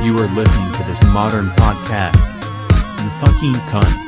You are listening to this modern podcast. You fucking cunt.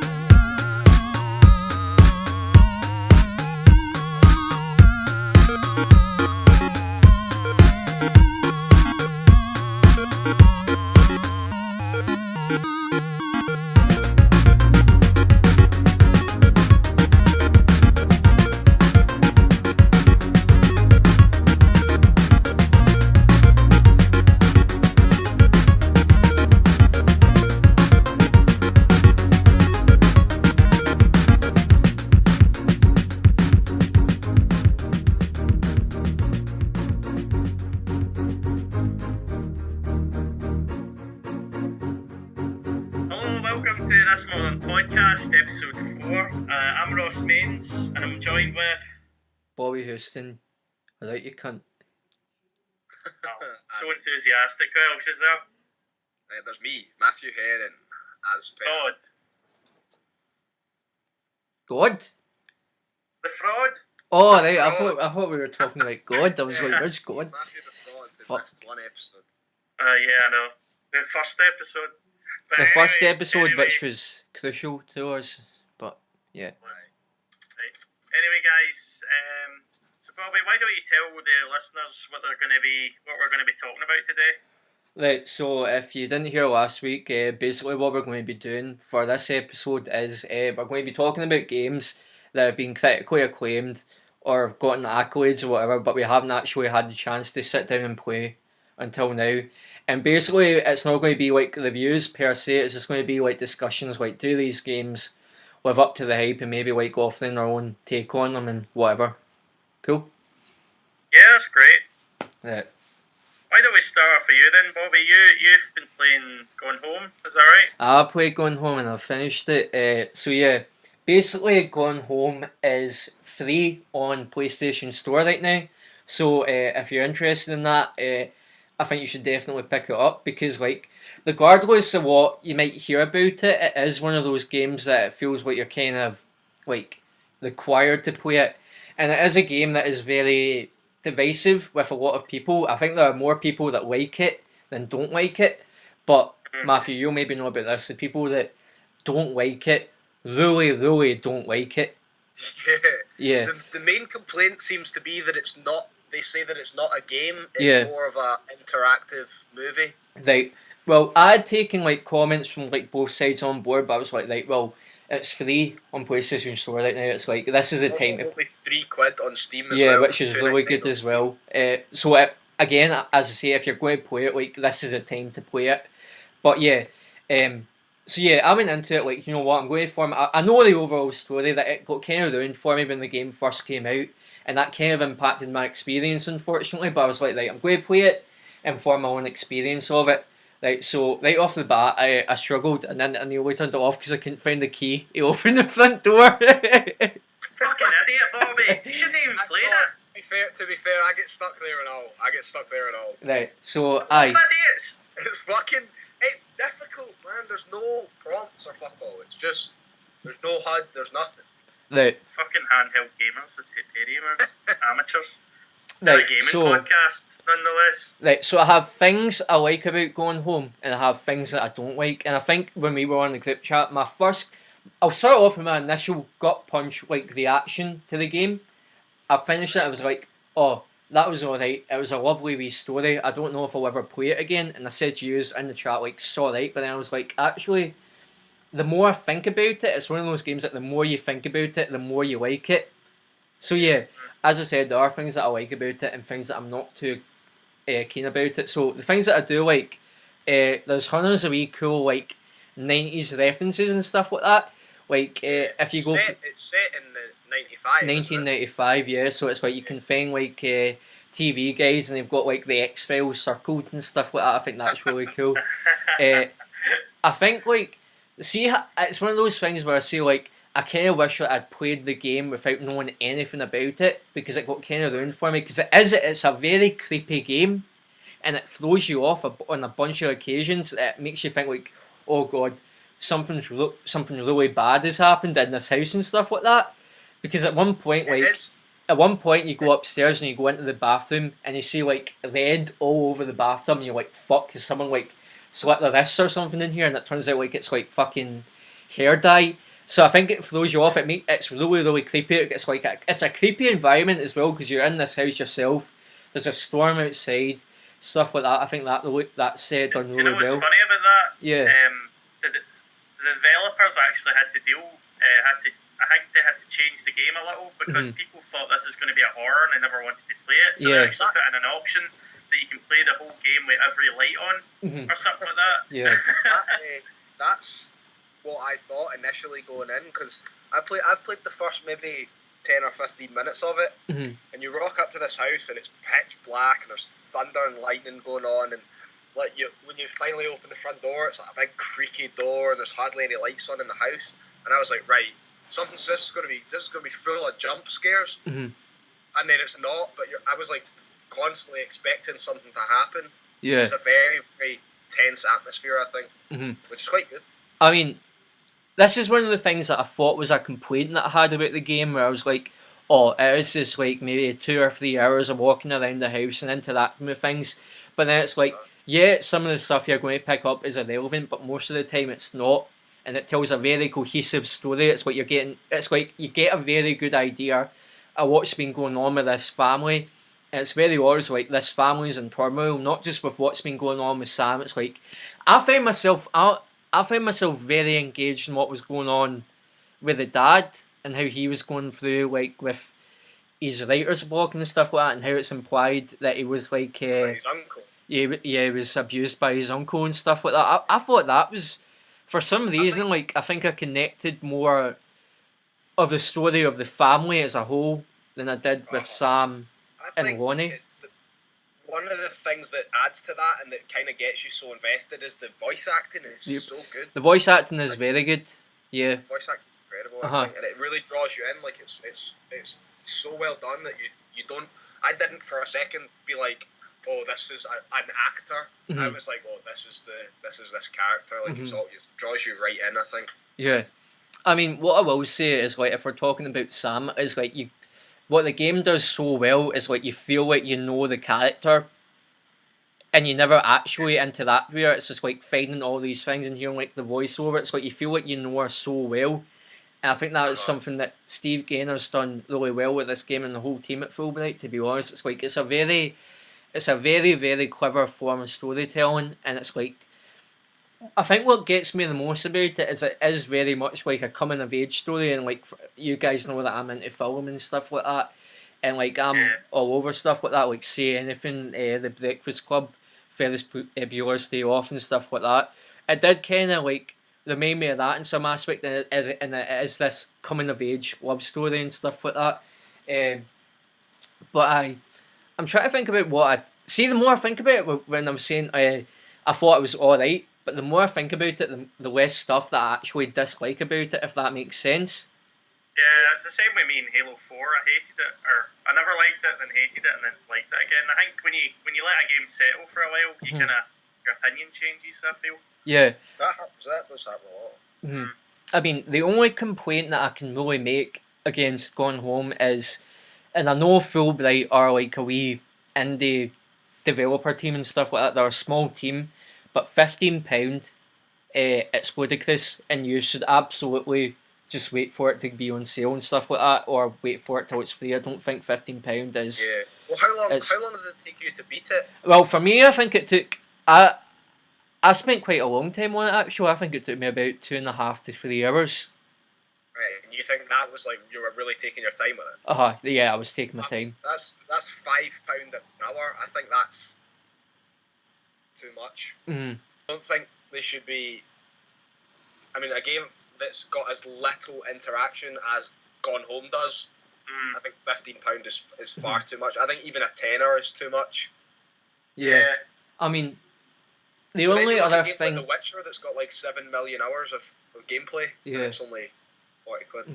This Modern Podcast, episode 4. I'm Ross Mains, and I'm joined with Bobby Houston. Without you cunt. So enthusiastic. Who else is there? There's me, Matthew Herring, as per. God. God? The fraud? Oh, The right, fraud. I thought we were talking about God. I was like, which God? Matthew the Fraud, who Fuck. missed one episode. Yeah, I know. The first episode. But The first anyway, episode, which was crucial to us, but yeah. Right. Anyway, guys, so Bobby, why don't you tell the listeners what we're going to be talking about today? Right, so if you didn't hear last week, basically what we're going to be doing for this episode is we're going to be talking about games that have been critically acclaimed or have gotten accolades or whatever, but we haven't actually had the chance to sit down and play until now. And basically it's not going to be like reviews per se, it's just going to be like discussions like, do these games live up to the hype, and maybe like offering our own take on them and whatever. Cool? Yeah, that's great. Right. Why don't we start for you then, Bobby? You've been playing Gone Home, is that right? I played Gone Home and I've finished it. So yeah, basically Gone Home is free on PlayStation Store right now. So if you're interested in that, I think you should definitely pick it up, because like, regardless of what you might hear about it, it is one of those games that it feels like you're kind of like required to play it. And it is a game that is very divisive with a lot of people. I think there are more people that like it than don't like it. But Matthew, you'll maybe know about this. The people that don't like it really don't like it. Yeah. The main complaint seems to be that it's not. They say that it's not a game. It's Yeah. more of a interactive movie. Right. Well, I had taken like comments from like both sides on board, but I was like, right, well, it's free on PlayStation Store right now. It's like, this is the Also, time to only £3 on Steam as yeah, well. which is really $2.99 good on as Steam. well. Again, as I say, if you're going to play it, like, this is the time to play it. But yeah, so yeah, I went into it like, you know what, I'm going to form. I know the overall story, that it got kind of ruined for me when the game first came out, and that kind of impacted my experience, unfortunately. But I was like, right, I'm going to play it and form my own experience of it. Right, so right off the bat, I struggled, and then I nearly turned it off because I couldn't find the key to open the front door. Fucking idiot, Bobby. You shouldn't even play that. To be fair, I get stuck there and all. Right, so Both idiots. It's fucking. It's difficult, man. There's no prompts or fuck all. It's just there's no HUD. There's nothing. right, Fucking handheld gamers, the area, man. Amateurs. right, A gaming so. podcast, nonetheless. Right, so I have things I like about Going Home, and I have things that I don't like. And I think when we were on the group chat, I'll start off with my initial gut punch, like reaction to the game. I finished it, I was like, oh, that was alright. It was a lovely wee story. I don't know if I'll ever play it again. And I said to you in the chat, like, it's alright. But then I was like, actually, the more I think about it, it's one of those games that the more you think about it, the more you like it. So yeah, as I said, there are things that I like about it and things that I'm not too keen about it. So the things that I do like, there's hundreds of wee cool like 90s references and stuff like that. Like if you go It's set in the 95. 1995, yeah. So it's like you can find like TV guys and they've got like the X-Files circled and stuff like that. I think that's really cool. I think like, see, it's one of those things where I say like, I kind of wish that I'd played the game without knowing anything about it, because it got kind of ruined for me. Because it's a very creepy game, and it throws you off on a bunch of occasions. It makes you think like, oh god, something really bad has happened in this house and stuff like that. Because at one point, like, at one point you go upstairs and you go into the bathroom and you see like red all over the bathtub, and you're like, fuck, has someone like slit their wrists or something in here, and it turns out like it's like fucking hair dye. So I think it throws you off. It's really really creepy. It's like it's a creepy environment as well because you're in this house yourself. There's a storm outside, stuff like that. I think that's done You really know what's well. funny about that? Yeah. The developers actually had to I think they had to change the game a little because people thought this is going to be a horror and they never wanted to play it. So they actually put in an option that you can play the whole game with every light on or something like that. Yeah. That's what I thought initially going in because I've played the first maybe 10 or 15 minutes of it, and you rock up to this house and it's pitch black and there's thunder and lightning going on, and like when you finally open the front door, it's like a big creaky door and there's hardly any lights on in the house, and I was like, right, this is going to be full of jump scares, and then it's not. But I was like constantly expecting something to happen. Yeah, it's a very very tense atmosphere, I think, which is quite good. I mean, this is one of the things that I thought was a complaint that I had about the game, where I was like, oh, it is just like maybe 2 or 3 hours of walking around the house and interacting with things. But then it's like, yeah, some of the stuff you're going to pick up is irrelevant, but most of the time it's not. And it tells a very cohesive story. It's what you're getting. It's like you get a very good idea of what's been going on with this family. And it's very always like this family's in turmoil, not just with what's been going on with Sam. It's like I found myself very engaged in what was going on with the dad and how he was going through like with his writer's block and stuff like that, and how it's implied that he was like his uncle. Yeah, he was abused by his uncle and stuff like that. I thought that was, for some reason, I think I connected more of the story of the family as a whole than I did with Sam and Lonnie. One of the things that adds to that and that kind of gets you so invested is the voice acting is so good. The voice acting is very good. Yeah. The voice acting is incredible, I think, and it really draws you in. Like it's so well done that you don't. I didn't for a second be like, oh, this is an actor. I was like, oh, this is this character. Like it draws you right in, I think. Yeah. I mean, what I will say is like if we're talking about Sam, is like what the game does so well is like you feel like you know the character, and you never actually interact with her. It's just like finding all these things and hearing like the voiceover. It's like you feel like you know her so well, and I think that is something that Steve Gainer's done really well with this game and the whole team at Fulbright. To be honest, it's like it's a very very clever form of storytelling, and it's like I think what gets me the most about it is very much like a coming of age story, and like you guys know that I'm into film and stuff like that, and like I'm all over stuff like that, like Say Anything, The Breakfast Club, Ferris Bueller's Day Off and stuff like that. It did kind of like remind me of that in some aspect, and it is this coming of age love story and stuff like that. But I'm trying to think about what I see. The more I think about it, when I'm saying I thought it was alright, but the more I think about it, the less stuff that I actually dislike about it, if that makes sense. Yeah, it's the same with me in Halo 4. I hated it, or I never liked it, then hated it, and then liked it again. I think when you let a game settle for a while, you your opinion changes, I feel. Yeah. That does happen a lot. I mean, the only complaint that I can really make against Gone Home is, and I know Fulbright are like a wee indie developer team and stuff like that. They're a small team, but £15, it's ludicrous, and you should absolutely just wait for it to be on sale and stuff like that, or wait for it till it's free. I don't think £15 is. Yeah. Well, how long does it take you to beat it? Well, for me, I think it took. I spent quite a long time on it actually. I think it took me about 2.5 to 3 hours. Right, and you think that was like you were really taking your time with it? Yeah, I was taking my time. That's £5 an hour. I think that's too much. I don't think they should be. I mean, a game that's got as little interaction as Gone Home does. I think £15 is far too much. I think even a tenner is too much. Yeah. I mean, the only other thing, like The Witcher, that's got like 7 million hours of gameplay, and it's only 40 quid.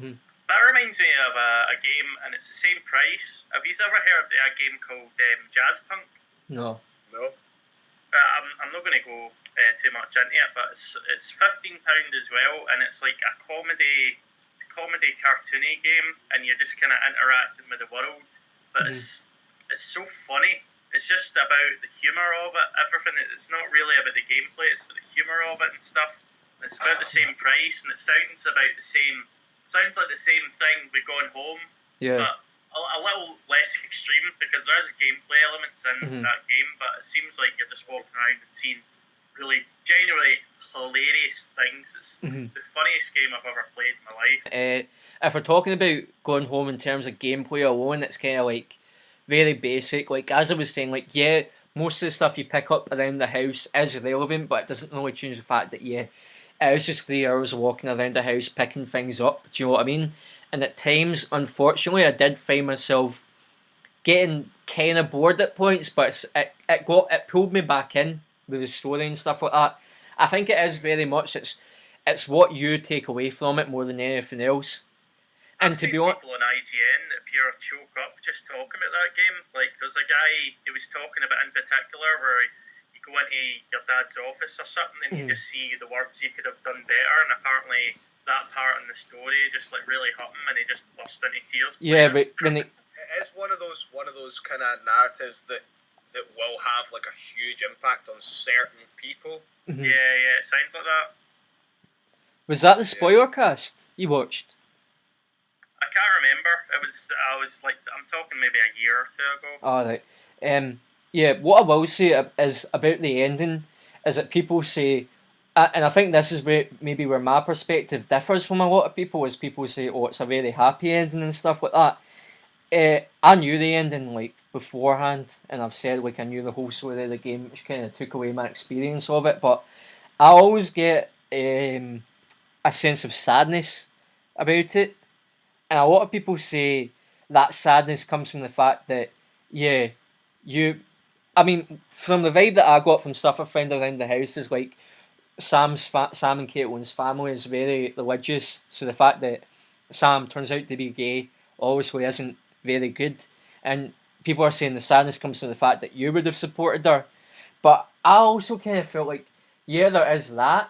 That reminds me of a game, and it's the same price. Have you ever heard of a game called Jazzpunk? No. I'm not going to go too much into it, but it's £15 as well, and it's like a comedy cartoony game, and you're just kind of interacting with the world. But it's so funny. it's just about the humour of it. Everything. It's not really about the gameplay. It's about the humour of it and stuff. And it's about the same price, and it sounds about the same. Sounds like the same thing with Going Home, Yeah. but a little less extreme because there is gameplay elements in that game. But it seems like you're just walking around and seeing really genuinely hilarious things. It's the funniest game I've ever played in my life. If we're talking about Going Home in terms of gameplay alone, it's kind of like very basic. Like as I was saying, like yeah, most of the stuff you pick up around the house is relevant, but it doesn't really change the fact that yeah, it was just 3 hours of walking around the house picking things up. Do you know what I mean? And at times, unfortunately, I did find myself getting kind of bored at points, but it pulled me back in with the story and stuff like that. I think it is very much it's what you take away from it more than anything else. And I've to seen be honest, people on IGN that appear to choke up just talking about that game. Like there's a guy who was talking about in particular where you go into your dad's office or something and you just see the words you could have done better, and apparently that part in the story just like really hurt him and he just burst into tears. yeah, but when It is one of those kind of narratives that will have like a huge impact on certain people. Yeah, it sounds like that. was that the spoiler cast you watched? I can't remember. I was like, I'm talking maybe a year or two ago. Alright. Yeah, what I will say is about the ending is that people say, and I think this is maybe where my perspective differs from a lot of people, is people say, oh, it's a very happy ending and stuff like that. I knew the ending like beforehand, and I've said like I knew the whole story of the game, which kind of took away my experience of it, but I always get a sense of sadness about it. And a lot of people say that sadness comes from the fact that, yeah, I mean, from the vibe that I got from stuff I found around the house is like Sam and Caitlin's family is very religious, so the fact that Sam turns out to be gay obviously isn't very good. And people are saying the sadness comes from the fact that you would have supported her. But I also kind of felt like, yeah, there is that,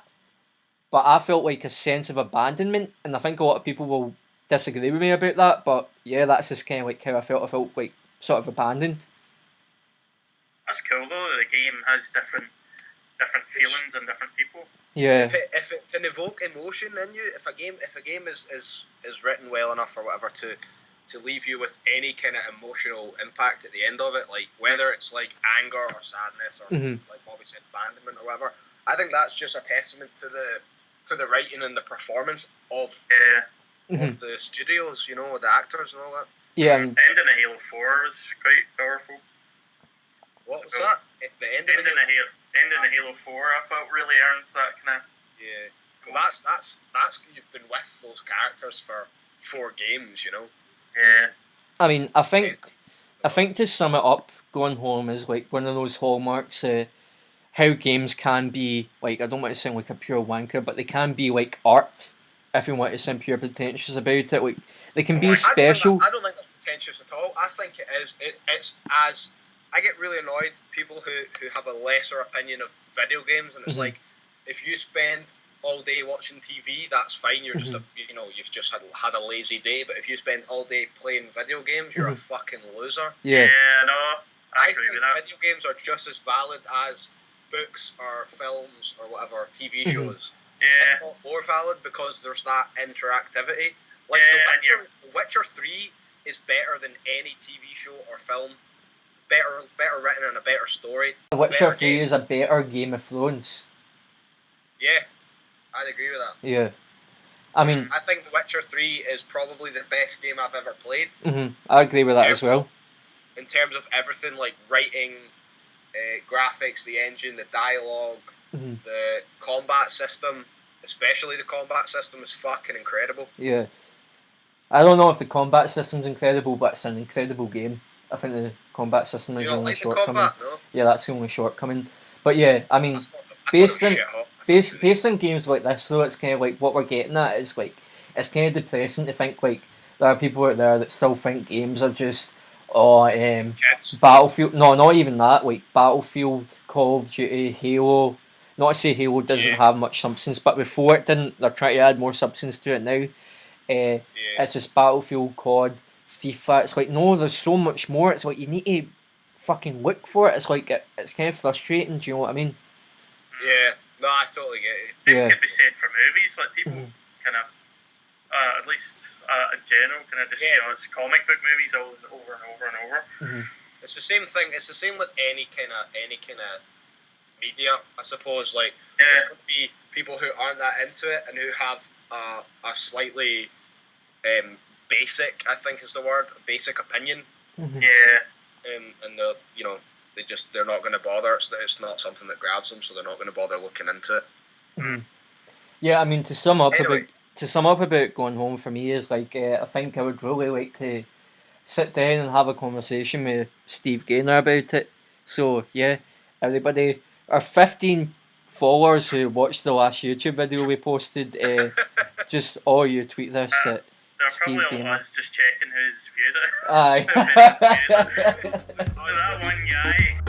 but I felt like a sense of abandonment, and I think a lot of people will disagree with me about that, but yeah, that's just kind of like how I felt. I felt like sort of abandoned. That's cool though. The game has different feelings in different people. Yeah. If it can evoke emotion in you, if a game is written well enough or whatever to leave you with any kind of emotional impact at the end of it, like whether it's like anger or sadness or like Bobby said, abandonment or whatever, I think that's just a testament to the writing and the performance of the studios, you know, the actors and all that. Yeah. Ending of Halo 4 was quite powerful. What was that? The ending of Halo 4, I felt really earned that kind of. Yeah. Well, that's you've been with those characters for 4 games, you know. Yeah. I mean, I think to sum it up, Going Home is like one of those hallmarks of how games can be, like, I don't want to sound like a pure wanker, but they can be like art, if you want to sound pure pretentious about it. Like, they can be special. I don't think that's pretentious at all. I think it is. It's as I get really annoyed people who have a lesser opinion of video games, and it's like if you spend all day watching TV, that's fine. You're just you've just had a lazy day. But if you spend all day playing video games, you're a fucking loser. Yeah. Yeah, no, I think video games are just as valid as books or films or whatever TV shows. Yeah. It's not more valid because there's that interactivity. Like The Witcher 3 is better than any TV show or film. Better written and a better story. The Witcher 3 is a better Game of Thrones. Yeah, I'd agree with that. Yeah. I mean, I think The Witcher 3 is probably the best game I've ever played. I agree with that as well. In terms of everything, like writing, graphics, the engine, the dialogue, the combat system, especially the combat system, is fucking incredible. Yeah. I don't know if the combat system's incredible, but it's an incredible game. I think the combat system is the only shortcoming. Combat, no? Yeah, that's the only shortcoming. But yeah, I mean, based on games like this, though, it's kind of like what we're getting at is like it's kind of depressing to think like there are people out there that still think games are just Battlefield. No, not even that. Like Battlefield, Call of Duty, Halo. Not to say Halo doesn't have much substance, but before it didn't. They're trying to add more substance to it now. It's just Battlefield, COD, FIFA. It's like no, there's so much more. It's like you need to fucking look for it. It's like it's kind of frustrating. Do you know what I mean? Yeah, no, I totally get it. It could be said for movies, like people kind of, at least in general, kind of just see it's comic book movies over and over and over. It's the same thing. It's the same with any kind of media, I suppose. Like there could be people who aren't that into it and who have a slightly basic, I think is the word, basic opinion. Yeah. And they're not going to bother. It's not something that grabs them, so they're not going to bother looking into it. Yeah, I mean, to sum up about going home for me is like I think I would really like to sit down and have a conversation with Steve Gaynor about it. So yeah, everybody, our 15 followers who watched the last YouTube video we posted, just all you tweet this at they're Steve probably Gaynor. all us just checking who's viewed it. Aye. Just, that one guy.